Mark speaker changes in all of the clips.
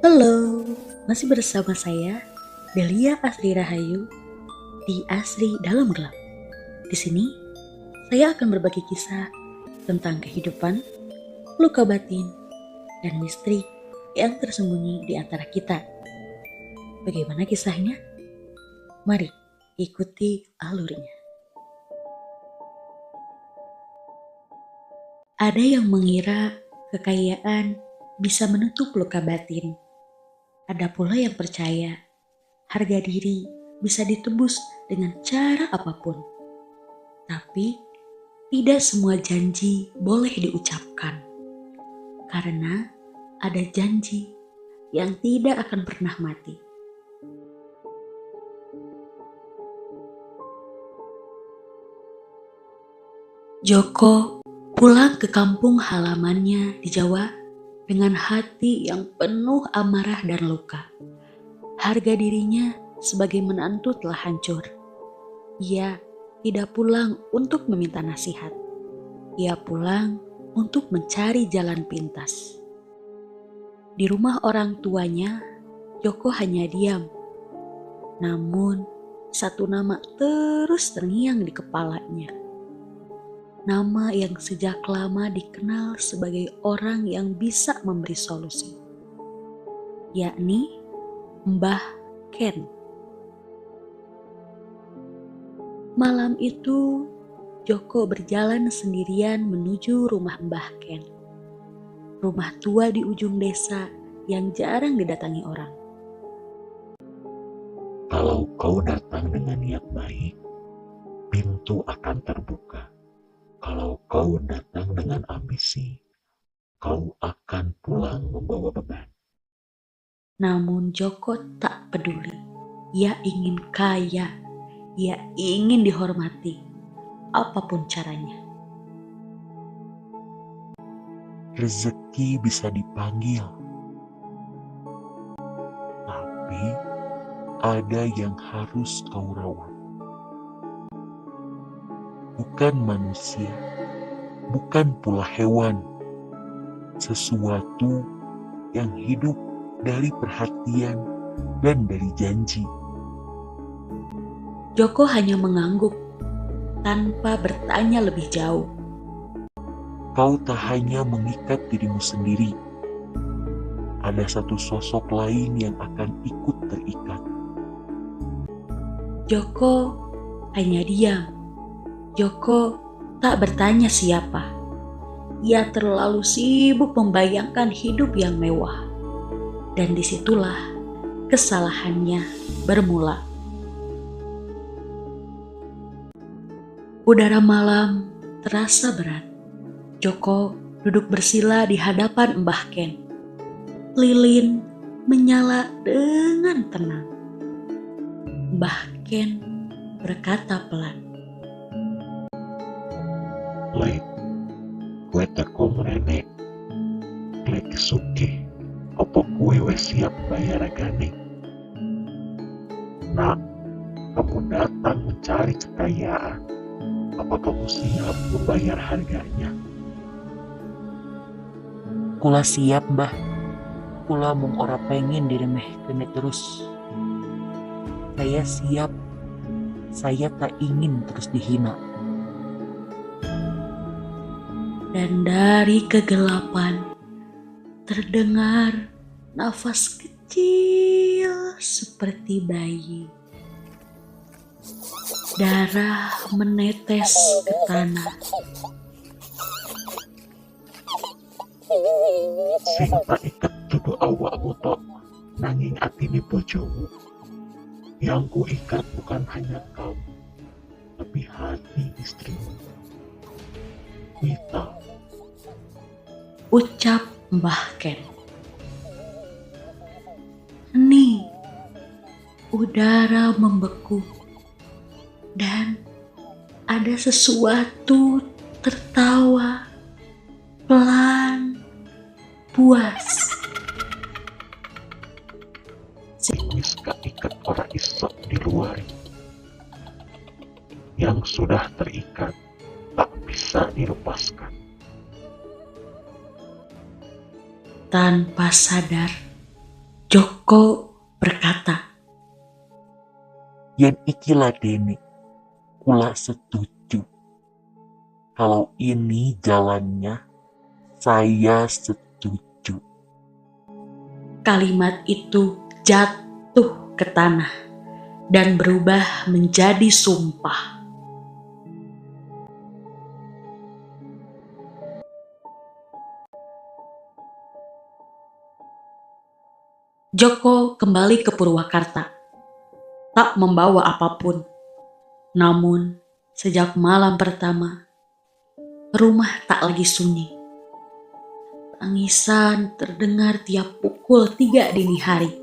Speaker 1: Halo, masih bersama saya Delia Asri Rahayu di Asri Dalam Gelap. Di sini saya akan berbagi kisah tentang kehidupan, luka batin, dan misteri yang tersembunyi di antara kita. Bagaimana kisahnya? Mari ikuti alurnya. Ada yang mengira kekayaan bisa menutup luka batin. Ada pula yang percaya harga diri bisa ditebus dengan cara apapun. Tapi tidak semua janji boleh diucapkan. Karena ada janji yang tidak akan pernah mati. Joko pulang ke kampung halamannya di Jawa dengan hati yang penuh amarah dan luka. Harga dirinya sebagai menantu telah hancur. Ia tidak pulang untuk meminta nasihat. Ia pulang untuk mencari jalan pintas. Di rumah orang tuanya, Joko hanya diam. Namun, satu nama terus terngiang di kepalanya. Nama yang sejak lama dikenal sebagai orang yang bisa memberi solusi, yakni Mbah Ken. Malam itu, Joko berjalan sendirian menuju rumah Mbah Ken. Rumah tua di ujung desa yang jarang didatangi orang.
Speaker 2: Kalau kau datang dengan niat baik, pintu akan terbuka. Kalau kau datang dengan ambisi, kau akan pulang membawa beban.
Speaker 1: Namun Joko tak peduli. Ia ingin kaya, ia ingin dihormati, apapun caranya.
Speaker 2: Rezeki bisa dipanggil, tapi ada yang harus kau rawat. Bukan manusia, bukan pula hewan. Sesuatu yang hidup dari perhatian dan dari janji.
Speaker 1: Joko hanya mengangguk tanpa bertanya lebih jauh.
Speaker 2: Kau tak hanya mengikat dirimu sendiri. Ada satu sosok lain yang akan ikut terikat.
Speaker 1: Joko hanya diam. Joko tak bertanya siapa. Ia terlalu sibuk membayangkan hidup yang mewah. Dan disitulah kesalahannya bermula. Udara malam terasa berat. Joko duduk bersila di hadapan Mbah Ken. Lilin menyala dengan tenang. Mbah Ken berkata pelan.
Speaker 2: Lek, kue teko merenek. Lek suke, apa kue wes siap bayar regane? Nak, kamu datang mencari kekayaan. Apa kamu siap membayar harganya?
Speaker 3: Kula siap, Mbah. Kula mung ora pengen diremeh kene terus. Saya siap. Saya tak ingin terus dihina.
Speaker 1: Dan dari kegelapan terdengar nafas kecil seperti bayi. Darah menetes ke tanah.
Speaker 2: Sing tak iket dudu awakmu tok, nanging atine bojomu. Yang ku ikat bukan hanya kamu, tapi hati istrimu. Wita,
Speaker 1: Ucap Mbah Ken. Hening. Udara membeku. Dan ada sesuatu tertawa pelan, puas.
Speaker 2: wis gak ikat ora iso di luar. Yang sudah terikat tak bisa dilepaskan.
Speaker 1: Tanpa sadar, Joko berkata,
Speaker 3: Yen ikilah dene, kula setuju. Kalau ini jalannya, saya setuju.
Speaker 1: kalimat itu jatuh ke tanah dan berubah menjadi sumpah. Joko kembali ke Purwakarta, tak membawa apapun. Namun, sejak malam pertama, rumah tak lagi sunyi. Tangisan terdengar tiap pukul 3 dini hari.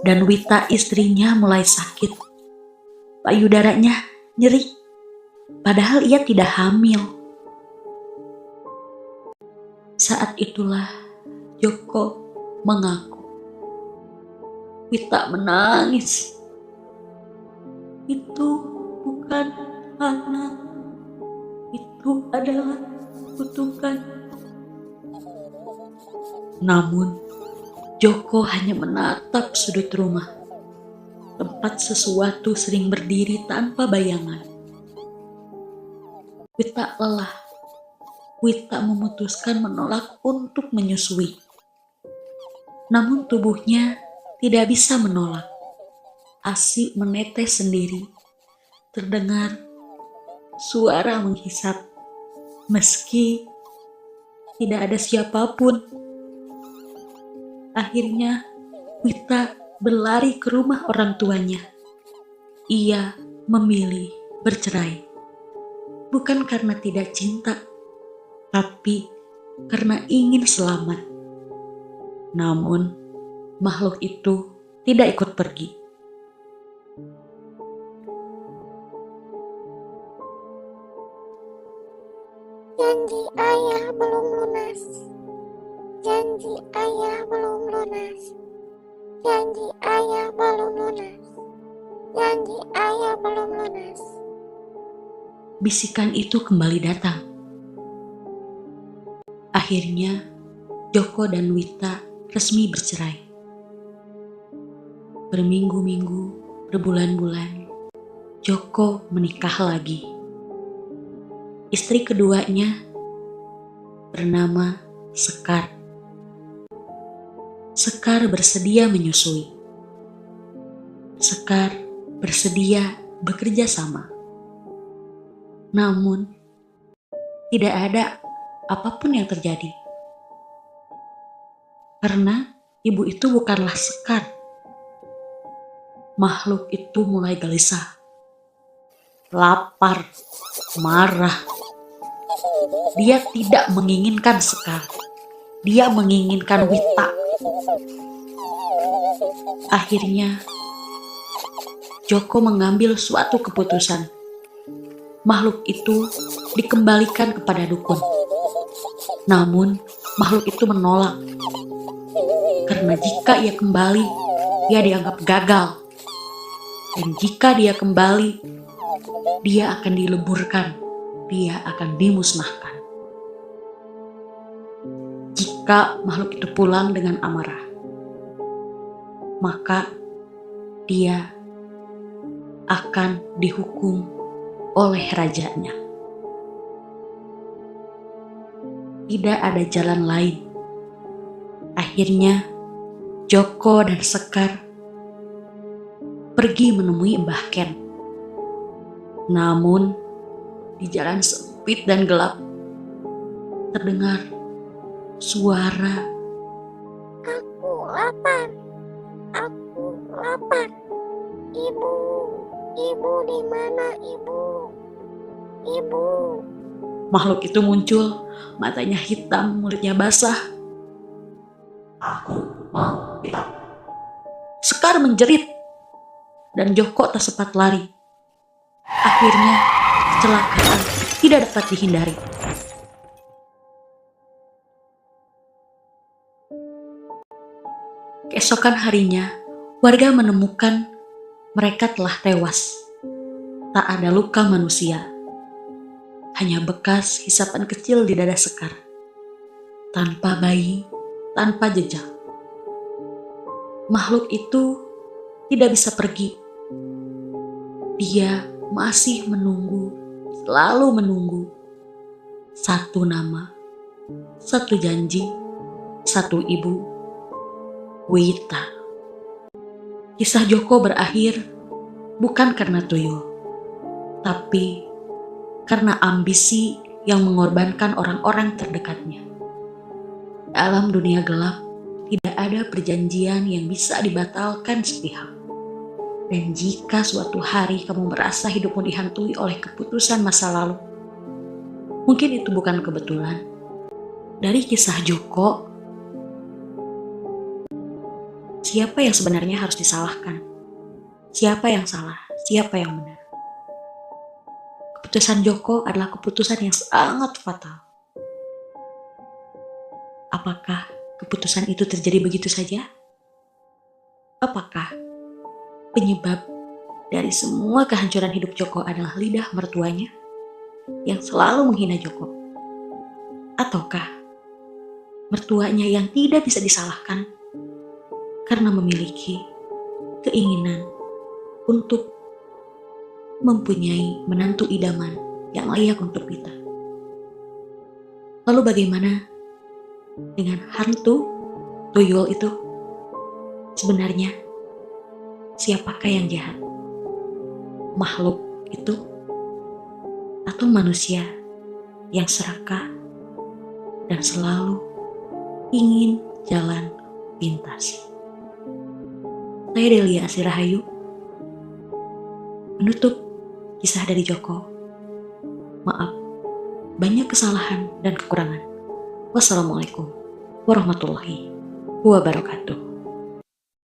Speaker 1: Dan Wita istrinya mulai sakit. Payudaranya nyeri, padahal ia tidak hamil. Saat itulah Joko mengaku. Wita menangis. Itu bukan anak, itu adalah kutukan. Namun, Joko hanya menatap sudut rumah. Tempat sesuatu sering berdiri tanpa bayangan. Wita lelah. Wita memutuskan menolak untuk menyusui. Namun tubuhnya tidak bisa menolak. ASI menetes sendiri. Terdengar suara menghisap. Meski tidak ada siapapun. Akhirnya Wita berlari ke rumah orang tuanya. Ia memilih bercerai. Bukan karena tidak cinta, tapi karena ingin selamat. Namun makhluk itu tidak ikut pergi.
Speaker 4: Janji ayah belum lunas. Janji ayah belum lunas. Janji ayah belum lunas. Janji ayah belum lunas.
Speaker 1: Bisikan itu kembali datang. Akhirnya Joko dan Wita resmi bercerai. Berminggu-minggu, berbulan-bulan, Joko menikah lagi. Istri keduanya bernama Sekar. Sekar bersedia menyusui. Sekar bersedia bekerja sama. Namun, tidak ada apapun yang terjadi. Karena ibu itu bukanlah Sekar. Makhluk itu mulai gelisah, lapar, marah. Dia tidak menginginkan Sekar. Dia menginginkan Wita. Akhirnya, Joko mengambil suatu keputusan. Makhluk itu dikembalikan kepada dukun. Namun, makhluk itu menolak. Karena jika ia kembali, ia dianggap gagal. Dan jika dia kembali, dia akan dileburkan. Dia akan dimusnahkan. Jika makhluk itu pulang dengan amarah, maka dia akan dihukum oleh rajanya. Tidak ada jalan lain. Akhirnya Joko dan Sekar pergi menemui Mbah Ken. Namun di jalan sempit dan gelap terdengar suara,
Speaker 4: Aku lapar. Aku lapar. Ibu, ibu di mana ibu? Ibu.
Speaker 1: makhluk itu muncul, matanya hitam, mulutnya basah.
Speaker 2: Aku mau hidup.
Speaker 1: Sekar menjerit dan Joko tak sempat lari. Akhirnya kecelakaan tidak dapat dihindari. Keesokan harinya, warga menemukan mereka telah tewas. Tak ada luka manusia. Hanya bekas hisapan kecil di dada Sekar. Tanpa bayi, tanpa jejak. makhluk itu tidak bisa pergi. Dia masih menunggu, selalu menunggu. Satu nama, satu janji, satu ibu, Wita. Kisah Joko berakhir bukan karena tuyul, tapi karena ambisi yang mengorbankan orang-orang terdekatnya. Dalam dunia gelap, tidak ada perjanjian yang bisa dibatalkan sepihak. Dan jika suatu hari kamu merasa hidupmu dihantui oleh keputusan masa lalu, mungkin itu bukan kebetulan. Dari kisah Joko, siapa yang sebenarnya harus disalahkan? Siapa yang salah? Siapa yang benar? Keputusan Joko adalah keputusan yang sangat fatal. Apakah keputusan itu terjadi begitu saja? Apakah penyebab dari semua kehancuran hidup Joko adalah lidah mertuanya yang selalu menghina Joko? Ataukah mertuanya yang tidak bisa disalahkan karena memiliki keinginan untuk mempunyai menantu idaman yang layak untuk Wita? Lalu bagaimana dengan hantu tuyul itu? Sebenarnya siapakah yang jahat? Makhluk itu atau manusia yang serakah dan selalu ingin jalan pintas? Saya Delia Asirahayu menutup kisah dari Joko. Maaf, banyak kesalahan dan kekurangan. Wassalamualaikum warahmatullahi wabarakatuh.